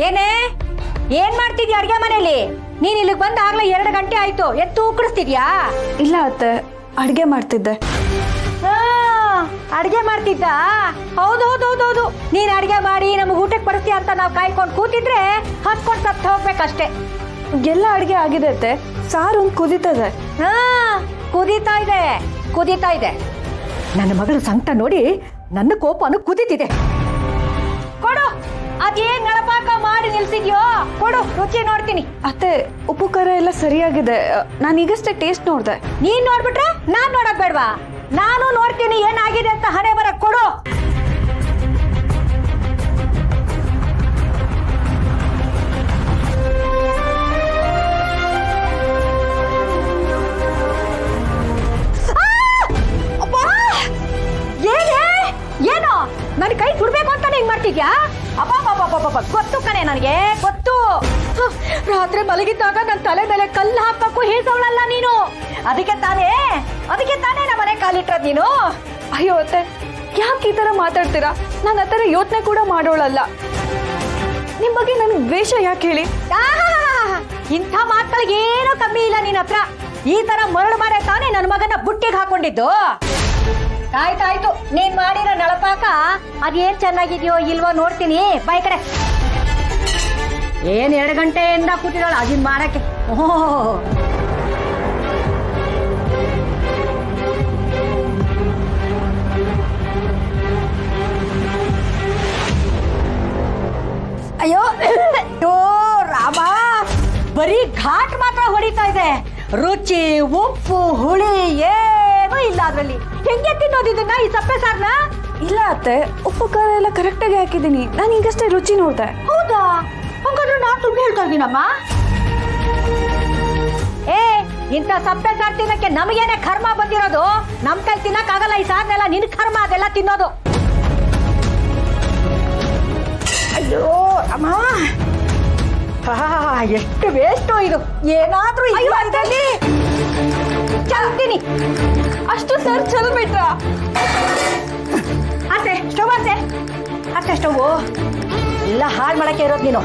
ಏನೇ ಏನ್ ಮಾಡ್ತಿದ್ಯಾ ಅಡ್ಗೆ ಮನೇಲಿ? ನೀನ್ ಇಲ್ಲಿಗೆ ಬಂದ ಆಗ್ಲೇ 2 ಗಂಟೆ ಆಯ್ತು. ಎತ್ತು ಉಕ್ಕಡಿಸ್ತಿದ್ಯಾ? ಇಲ್ಲ ಅತ್ತೆ, ಅಡ್ಗೆ ಮಾಡ್ತಿದ್ದೆ. ಅಡ್ಗೆ ಮಾಡ್ತಿದ್ದ? ಹೌದು. ನೀನ್ ಅಡ್ಗೆ ಮಾಡಿ ನಮ್ಗೆ ಊಟಕ್ಕೆ ಬಡಿಸ್ತೀಯ ಅಂತ ನಾವ್ ಕಾಯ್ಕೊಂಡು ಕೂತಿದ್ರೆ ಹತ್ಕೊಂಡು ಸತ್ತು ಹೋಗ್ಬೇಕಷ್ಟೇ. ಎಲ್ಲ ಅಡ್ಗೆ ಆಗಿದೆ ಅತ್ತೆ, ಸಾರು ಕುದೀತದೆ. ಕುದೀತಾ ಇದೆ. ನನ್ನ ಮಗಳ ಸಂಕಟ ನೋಡಿ ನನ್ನ ಕೋಪನು ಕುದೀತಿದೆ. ಕೊಡು, ಅದೇನ್ ನಳಪಾಕ ಮಾಡಿ ನಿಲ್ಸಿದ್ಯೋ ಕೊಡು, ರುಚಿ ನೋಡ್ತೀನಿ. ಅತ್ತೆ, ಉಪ್ಪು ಖಾರ ಎಲ್ಲ ಸರಿಯಾಗಿದೆ. ನಾನು ಈಗಷ್ಟೇ ಟೇಸ್ಟ್ ನೋಡ್ದೆ. ನೀನ್ ನೋಡ್ಬಿಟ್ರೆ ನಾನ್ ನೋಡಕ್ ಬೇಡ್ವಾ? ನಾನು ನೋಡ್ತೀನಿ ಏನಾಗಿದೆ ಅಂತ. ಹಣೆ ಬರ ಕೊಡು. ಏನು ನನ್ ಕೈ ಸುಡ್ಬೇಕು ಅಂತ ಹಿಂಗ್ ಮಾಡ್ತಿದ್ಯಾ? ಅಪ್ಪ ಗೊತ್ತು ಕಣೆ, ನನಗೆ ಗೊತ್ತು. ರಾತ್ರಿ ಮಲಗಿದ್ದಾಗ ನನ್ನ ತಲೆ ಮೇಲೆ ಕಲ್ಲು ಹಾಕಕ್ಕೂ ಹೇಸವಳಲ್ಲ ನೀನು. ಅದಕ್ಕೆ ತಾನೇ ನಮ್ಮ ಮನೆ ಕಾಲಿಟ್ರದ್ ನೀನು. ಅಯ್ಯೋ ಅತ್ತೆ, ಯಾಕೆ ಈ ತರ ಮಾತಾಡ್ತೀರಾ? ನಾನು ಆ ಥರ ಯೋಚನೆ ಕೂಡ ಮಾಡೋಳಲ್ಲ. ನಿಮ್ ಬಗ್ಗೆ ನನ್ಗೆ ದ್ವೇಷ ಯಾಕೆ ಹೇಳಿ? ಇಂಥ ಮಾತುಗಳಿಗೆ ಏನೂ ಕಮ್ಮಿ ಇಲ್ಲ ನಿನ್ನ ಹತ್ರ. ಈ ತರ ಮರಳು ಮಾಡೆ ತಾನೇ ನನ್ನ ಮಗನ ಬುಟ್ಟಿಗೆ ಹಾಕೊಂಡಿದ್ದು. ಆಯ್ತಾಯ್ತು, ನೀನ್ ಮಾಡಿರೋ ನಳಪಾಕ ಅದೇನ್ ಚೆನ್ನಾಗಿದ್ಯೋ ಇಲ್ವೋ ನೋಡ್ತೀನಿ. ಬಾಯ್ ಕಡೆ. ಏನ್ 2 ಗಂಟೆಯಿಂದ ಕೂತಿರೋಳ ಅದನ್ನ ಮಾಡಕ್ಕೆ? ಅಯ್ಯೋ ರಾಮ, ಬರೀ ಘಾಟ್ ಮಾತ್ರ ಹೊಡಿತಾ ಇದೆ. ರುಚಿ, ಉಪ್ಪು, ಹುಳಿ ಏನೂ ಇಲ್ಲ ಅದ್ರಲ್ಲಿ. ಹೆಂಗೆ ತಿನ್ನೋದಿದ್ದನ್ನ ಈ ಸಪ್ಪೆ ಸಾರ್ನ? ಇಲ್ಲ ಅತ್ತೆ, ಉಪ್ಪು ಖಾರ ಎಲ್ಲ ಕರೆಕ್ಟಾಗಿ ಹಾಕಿದ್ದೀನಿ. ನಾನು ಈಗಷ್ಟೇ ರುಚಿ ನೋಡ್ದೆ. ಹೌದಾ? ಹಂಗಾದ್ರೆ ನಾನು ಸುಳ್ಳು ಹೇಳ್ತಾ ಇದ್ದೀನಮ್ಮ. ಇಂಥ ಸಪ್ಪೆ ಸಾರ್ ತಿನ್ನಕ್ಕೆ ನಮಗೇನೆ ಕರ್ಮ ಬಂದಿರೋದು. ನಮ್ ಕೈ ತಿನ್ನಕ್ಕಾಗಲ್ಲ ಈ ಸಾರ್ನೆಲ್ಲ. ನಿನ್ ಕರ್ಮ ಅದೆಲ್ಲ ತಿನ್ನೋದು. ಅಯ್ಯೋ ಅಮ್ಮ, ಎಷ್ಟು ವೇಸ್ಟು ಇದು. ಏನಾದ್ರೂ ಚಲ್ತೀನಿ. ಅಷ್ಟು ಸರ್ ಚಲ್ ಬಿಟ್ರ? ಅತ್ತೆ ಸ್ಟವ್ ಅತ್ತೆ ಸ್ಟವ್ ಎಲ್ಲ ಹಾಳು ಮಾಡಕ್ಕೆ ಇರೋದು ನೀನು.